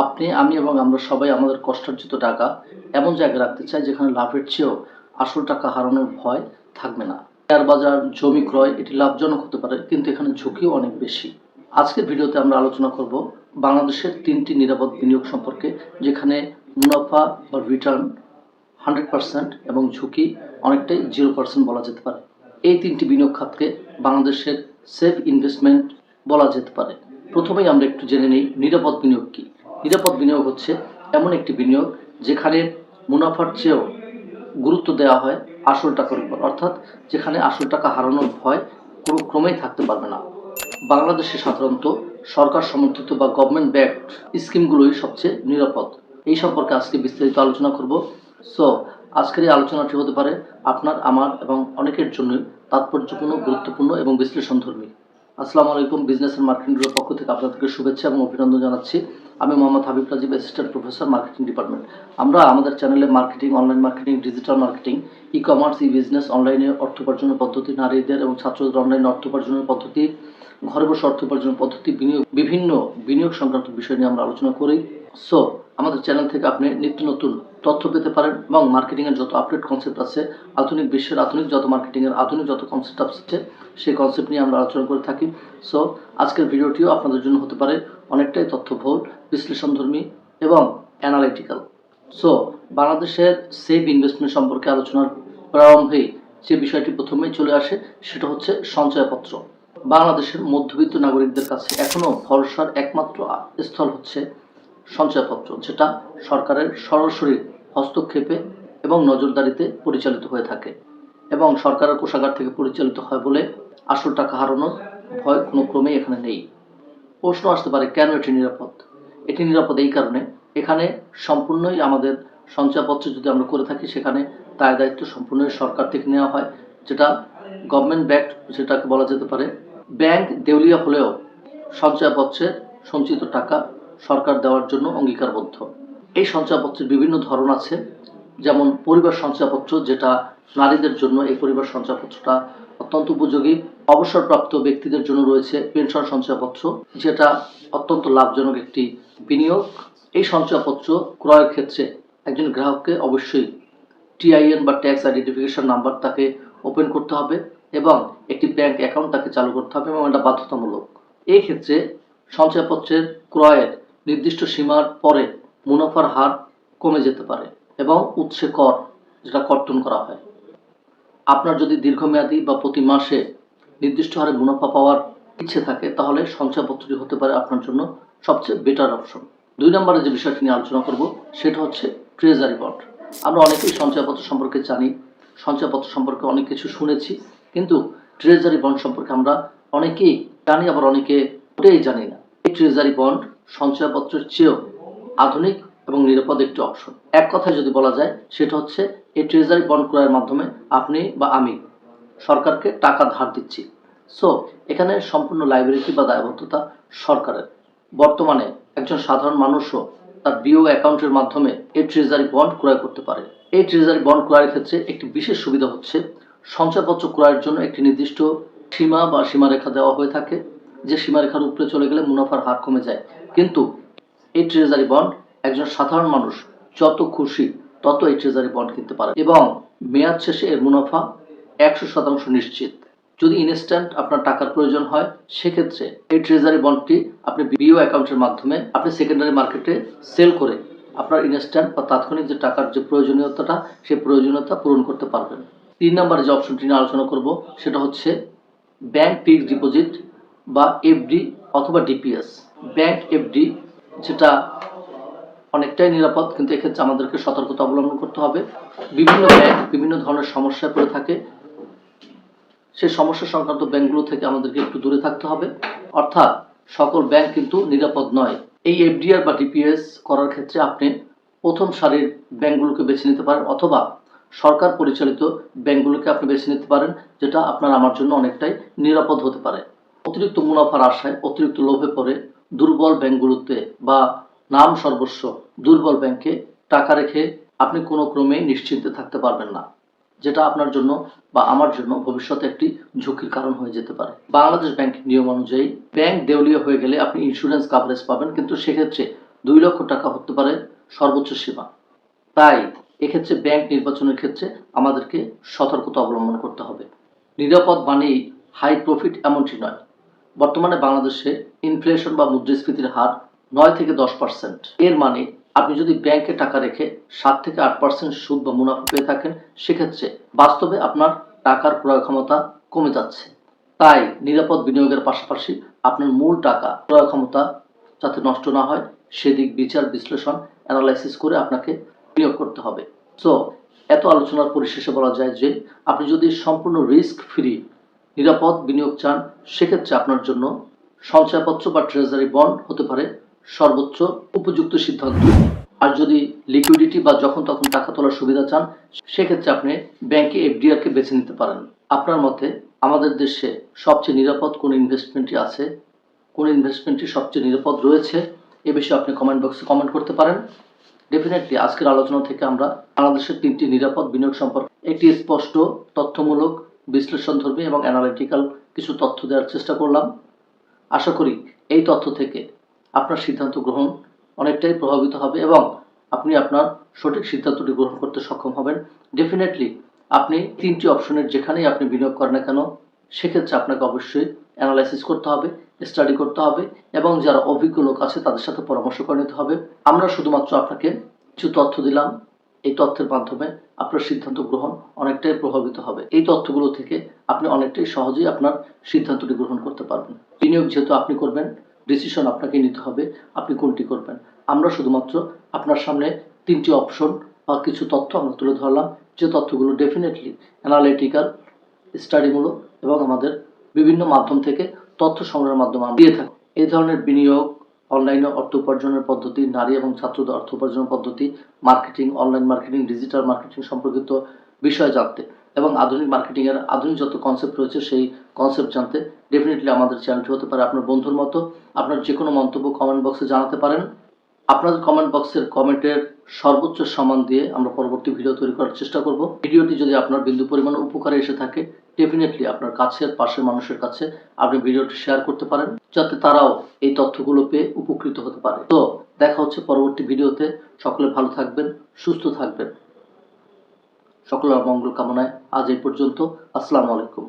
আপনি, আমি এবং আমরা সবাই আমাদের কষ্টার্জিত টাকা এমন জায়গায় রাখতে চাই যেখানে লাভের চেয়েও আসল টাকা হারানোর ভয় থাকবে না। শেয়ার বাজার, জমি ক্রয় এটি লাভজনক হতে পারে, কিন্তু এখানে ঝুঁকিও অনেক বেশি। আজকের ভিডিওতে আমরা আলোচনা করব বাংলাদেশের 3টি নিরাপদ বিনিয়োগ সম্পর্কে, যেখানে মুনাফা বা রিটার্ন 100% এবং ঝুঁকি অনেকটাই 0% বলা যেতে পারে। এই 3টি বিনিয়োগ খাতকে বাংলাদেশের সেফ ইনভেস্টমেন্ট বলা যেতে পারে। প্রথমেই আমরা একটু জেনে নিই নিরাপদ বিনিয়োগ কী। নিরাপদ বিনিয়োগ হচ্ছে এমন একটি বিনিয়োগ যেখানে মুনাফার চেয়েও গুরুত্ব দেওয়া হয় আসল টাকার উপর, অর্থাৎ যেখানে আসল টাকা হারানোর ভয় কোনো ক্রমেই থাকতে পারবে না। বাংলাদেশে সাধারণত সরকার সমর্থিত বা গভর্নমেন্ট ব্যাকড স্কিমগুলোই সবচেয়ে নিরাপদ। এই সম্পর্কে আজকে বিস্তারিত আলোচনা করব। সো আজকের এই আলোচনাটি হতে পারে আপনার, আমার এবং অনেকের জন্যই তাৎপর্যপূর্ণ, গুরুত্বপূর্ণ এবং বিশ্লেষণধর্মী। আসসালামু আলাইকুম। বিজনেস অ্যান্ড মার্কেটিং ব্যুরোর পক্ষ থেকে আপনাদেরকে শুভেচ্ছা এবং অভিনন্দন জানাচ্ছি। আমি Mohammad Habib Rajib, assistant professor, marketing department. আমরা আমাদের চ্যানেলে marketing, online marketing, digital marketing, e commerce, e business, অনলাইনে অর্থ উপার্জনের পদ্ধতি, নারীদের এবং ছাত্রদের অনলাইনে অর্থ উপার্জনের পদ্ধতি, ঘরে বসে অর্থ উপার্জনের পদ্ধতি, বিভিন্ন বিনিয়োগ সংক্রান্ত বিষয় নিয়ে আমরা আলোচনা করি। সো আমাদের চ্যানেল থেকে আপনি নিত্য নতুন তথ্য পেতে পারেন এবং মার্কেটিংয়ের যত আপডেট কনসেপ্ট আছে, আধুনিক বিশ্বের আধুনিক যত মার্কেটিংয়ের আধুনিক যত কনসেপ্ট আছে, সেই কনসেপ্ট নিয়ে আমরা আলোচনা করে থাকি। সো আজকের ভিডিওটিও আপনাদের জন্য হতে পারে অনেকটাই তথ্যবহুল, বিশ্লেষণধর্মী এবং অ্যানালিটিক্যাল। সো বাংলাদেশের সেফ ইনভেস্টমেন্ট সম্পর্কে আলোচনার প্রারম্ভেই যে বিষয়টি প্রথমেই চলে আসে সেটা হচ্ছে সঞ্চয়পত্র। বাংলাদেশের মধ্যবিত্ত নাগরিকদের কাছে এখনও ভরসার একমাত্র স্থল হচ্ছে সঞ্চয়পত্র, যেটা সরকারের সরাসরি হস্তক্ষেপে এবং নজরদারিতে পরিচালিত হয়ে থাকে এবং সরকারের কোষাগার থেকে পরিচালিত হয় বলে আসল টাকা হারানোর ভয় কোনো ক্রমেই এখানে নেই। প্রশ্ন আসতে পারে, কেন এটি নিরাপদ? এটি নিরাপদ এই কারণে, এখানে সম্পূর্ণই আমাদের সঞ্চয়পত্র যদি আমরা করে থাকি, সেখানে দায় দায়িত্ব সম্পূর্ণই সরকার থেকে নেওয়া হয়, যেটা গভর্নমেন্ট ব্যাকড, যেটাকে বলা যেতে পারে। ব্যাংক দেউলিয়া হলেও সঞ্চয়পত্রের সঞ্চিত টাকা সরকার দেওয়ার জন্য অঙ্গীকারবদ্ধ। এই সঞ্চয়পত্রের বিভিন্ন ধরন আছে, যেমন পরিবার সঞ্চয়পত্র, যেটা নারীদের জন্য এই পরিবার সঞ্চয়পত্রটা অত্যন্ত উপযোগী। অবসরপ্রাপ্ত ব্যক্তিদের জন্য রয়েছে পেনশন সঞ্চয়পত্র, যেটা অত্যন্ত লাভজনক একটি বিনিয়োগ। এই সঞ্চয়পত্র ক্রয়ের ক্ষেত্রে একজন গ্রাহককে অবশ্যই টিআইএন বা ট্যাক্স আইডেন্টিফিকেশন নাম্বার তাকে ওপেন করতে হবে এবং একটি ব্যাংক অ্যাকাউন্ট তাকে চালু করতে হবে এবং এটা বাধ্যতামূলক। এই ক্ষেত্রে সঞ্চয়পত্রের ক্রয়ের নির্দিষ্ট সীমার পরে মুনাফার হার কমে যেতে পারে এবং উৎসে কর, যেটা কর্তন করা হয়। আপনার যদি দীর্ঘমেয়াদী বা প্রতি মাসে নির্দিষ্ট হারে মুনাফা পাওয়ার ইচ্ছে থাকে, তাহলে সঞ্চয়পত্রটি হতে পারে আপনার জন্য সবচেয়ে বেটার অপশন। 2 নম্বরে যে বিষয়টি নিয়ে আলোচনা করব সেটা হচ্ছে ট্রেজারি বন্ড। আমরা অনেকেই সঞ্চয়পত্র সম্পর্কে জানি, সঞ্চয়পত্র সম্পর্কে অনেক কিছু শুনেছি, কিন্তু ট্রেজারি বন্ড সম্পর্কে আমরা অনেকেই জানি, আবার অনেকে ওটাই জানি না। এই ট্রেজারি বন্ড সঞ্চয়পত্রের চেয়েও আধুনিক এবং নিরাপদ একটি অপশন। এক কথায় যদি বলা যায়, সেটা হচ্ছে এই ট্রেজারি বন্ড ক্রয়ের মাধ্যমে আপনি বা আমি সরকারকে টাকা ধার দিচ্ছি। সো এখানে সম্পূর্ণ লাইবিলিটি বা দায়বদ্ধতা সরকারের। বর্তমানে একজন সাধারণ মানুষও তার বিও অ্যাকাউন্টের মাধ্যমে এই ট্রেজারি বন্ড ক্রয় করতে পারে। এই ট্রেজারি বন্ড ক্রয়ের ক্ষেত্রে একটি বিশেষ সুবিধা হচ্ছে, সঞ্চয়পত্র ক্রয়ের জন্য একটি নির্দিষ্ট সীমা বা সীমারেখা দেওয়া হয়ে থাকে, যে সীমারেখার উপরে চলে গেলে মুনাফার হার কমে যায়। কিন্তু এই ট্রেজারি বন্ড একজন সাধারণ মানুষ যত খুশি তত এই ট্রেজারি বন্ড কিনতে পারে এবং মেয়াদ শেষে এর মুনাফা 100% নিশ্চিত। যদি ইনস্ট্যান্ট আপনার টাকার প্রয়োজন হয়, সেক্ষেত্রে এই ট্রেজারি বন্ডটি আপনি বিও অ্যাকাউন্টের মাধ্যমে আপনি সেকেন্ডারি মার্কেটে সেল করে আপনার ইনস্ট্যান্ট বা তাৎক্ষণিক যে টাকার যে প্রয়োজনীয়তাটা, সেই প্রয়োজনীয়তা পূরণ করতে পারবেন। 3 নম্বরে যে অপশনটি নিয়ে আলোচনা করব সেটা হচ্ছে ব্যাংক ফিক্সড ডিপোজিট বা এফডি অথবা ডিপিএস। ব্যাংক এফডি, যেটা অনেকটাই নিরাপদ, কিন্তু এক্ষেত্রে আমাদেরকে সতর্কতা অবলম্বন করতে হবে। বিভিন্ন ব্যাংক বিভিন্ন ধরনের সমস্যায় পড়ে থাকে, সেই সমস্যা সংক্রান্ত ব্যাংকগুলো থেকে আমাদেরকে একটু দূরে থাকতে হবে। অর্থাৎ সকল ব্যাংক কিন্তু নিরাপদ নয়। এই এফডিআর বা ডিপিএস করার ক্ষেত্রে আপনি প্রথম সারির ব্যাংকগুলোকে বেছে নিতে পারেন, অথবা সরকার পরিচালিত ব্যাংকগুলোকে আপনি বেছে নিতে পারেন, যেটা আপনার আমার জন্য অনেকটাই নিরাপদ হতে পারে। অতিরিক্ত মুনাফার আশায়, অতিরিক্ত লোভে পড়ে দুর্বল ব্যাংকগুলোতে বা নাম সর্বস্ব দুর্বল ব্যাংকে টাকা রেখে আপনি কোনো ক্রমেই নিশ্চিন্তে থাকতে পারবেন না, যেটা আপনার জন্য বা আমার জন্য ভবিষ্যতে একটি ঝুঁকির কারণ হয়ে যেতে পারে। বাংলাদেশ ব্যাংকের নিয়ম অনুযায়ী ব্যাংক দেউলিয়া হয়ে গেলে আপনি ইন্স্যুরেন্স কাভারেজ পাবেন, কিন্তু সেক্ষেত্রে 2 লক্ষ টাকা হতে পারে সর্বোচ্চ সীমা। তাই এক্ষেত্রে ব্যাংক নির্বাচনের ক্ষেত্রে আমাদেরকে সতর্কতা অবলম্বন করতে হবে। নিরাপদ মানেই হাই প্রফিট এমনটি নয়। বর্তমানে বাংলাদেশে ইনফ্লেশন বা মুদ্রাস্ফীতির হার 9 থেকে 10%। এর মানে আপনি যদি ব্যাংকে টাকা রেখে 7 থেকে 8% সুদ বা মুনাফা পেয়ে থাকেন, সেক্ষেত্রে বাস্তবে আপনার টাকার ক্রয় ক্ষমতা কমে যাচ্ছে। তাই নিরাপদ বিনিয়োগের পাশাপাশি আপনার মূল টাকা ক্রয় ক্ষমতা যাতে নষ্ট না হয় সেদিক বিচার বিশ্লেষণ অ্যানালাইসিস করে আপনাকে বিনিয়োগ করতে হবে। সো এত আলোচনার পরিশেষে বলা যায় যে আপনি যদি সম্পূর্ণ রিস্ক ফ্রি নিরাপদ বিনিয়োগ চান, সেক্ষেত্রে আপনার জন্য সঞ্চয়পত্র বা ট্রেজারি বন্ড হতে পারে সর্বোচ্চ উপযুক্ত সিদ্ধান্ত। আর যদি লিকুইডিটি বা যখন তখন টাকা তোলার সুবিধা চান, সেক্ষেত্রে আপনি ব্যাংকে এফডিআর কে বেছে নিতে পারেন। আপনার মতে আমাদের দেশে সবচেয়ে নিরাপদ কোন ইনভেস্টমেন্টটি আছে, কোন ইনভেস্টমেন্টটি সবচেয়ে নিরাপদ রয়েছে, এ বিষয়ে আপনি কমেন্ট বক্সে কমেন্ট করতে পারেন। ডেফিনেটলি আজকের আলোচনা থেকে আমরা বাংলাদেশের 3টি নিরাপদ বিনিয়োগ সম্পর্কে একটি স্পষ্ট তথ্যমূলক বিশ্লেষণধর্মী এবং অ্যানালিটিক্যাল কিছু তথ্য দেওয়ার চেষ্টা করলাম। আশা করি এই তথ্য থেকে আপনার সিদ্ধান্ত গ্রহণ অনেকটাই প্রভাবিত হবে এবং আপনি আপনার সঠিক সিদ্ধান্তটি গ্রহণ করতে সক্ষম হবেন। ডেফিনেটলি আপনি 3টি অপশনের যেখানেই আপনি বিনিয়োগ করেন না কেন, সেক্ষেত্রে আপনাকে অবশ্যই অ্যানালাইসিস করতে হবে, স্টাডি করতে হবে এবং যারা অভিজ্ঞ লোক আছে তাদের সাথে পরামর্শ করে নিতে হবে। আমরা শুধুমাত্র আপনাকে কিছু তথ্য দিলাম, এই তথ্যের মাধ্যমে আপনার সিদ্ধান্ত গ্রহণ অনেকটাই প্রভাবিত হবে। এই তথ্যগুলো থেকে আপনি অনেকটাই সহজেই আপনার সিদ্ধান্তটি গ্রহণ করতে পারবেন। বিনিয়োগ যেহেতু আপনি করবেন, ডিসিশন আপনাকে নিতে হবে আপনি কোনটি করবেন। আমরা শুধুমাত্র আপনার সামনে 3টি অপশন বা কিছু তথ্য আমরা তুলে ধরলাম, যে তথ্যগুলো ডেফিনেটলি অ্যানালিটিক্যাল, স্টাডিমূলক এবং আমাদের বিভিন্ন মাধ্যম থেকে তথ্য সংগ্রহের মাধ্যমে আমরা দিয়ে থাকি। এই ধরনের বিনিয়োগ, অনলাইনে অর্থ উপার্জনের পদ্ধতি, নারী এবং ছাত্রদের অর্থ উপার্জনের পদ্ধতি, marketing, online marketing, digital marketing সম্পর্কিত বিষয় জানতে এবং আধুনিক মার্কেটিং এর আধুনিক যত কনসেপ্ট রয়েছে সেই কনসেপ্ট জানতে ডেফিনেটলি আমাদের চ্যানেলটি হতে পারে আপনার বন্ধুর মতো। আপনার যে কোনো মন্তব্য কমেন্ট বক্সে জানাতে পারেন। আপনাদের কমেন্ট বক্সের কমেন্টের সর্বোচ্চ সম্মান দিয়ে আমরা পরবর্তী ভিডিও তৈরি করার চেষ্টা করব। ভিডিওটি যদি আপনার বিন্দু পরিমাণ উপকারে এসে থাকে, ডেফিনেটলি আপনার কাছের পাশের মানুষের কাছে আপনি ভিডিওটি শেয়ার করতে পারেন, যাতে তারাও এই তথ্যগুলো পেয়ে উপকৃত হতে পারে। তো দেখা হচ্ছে পরবর্তী ভিডিওতে। সকলে ভালো থাকবেন, সুস্থ থাকবেন। সকলের মঙ্গল কামনায় আজ এই পর্যন্ত। আসসালামু আলাইকুম।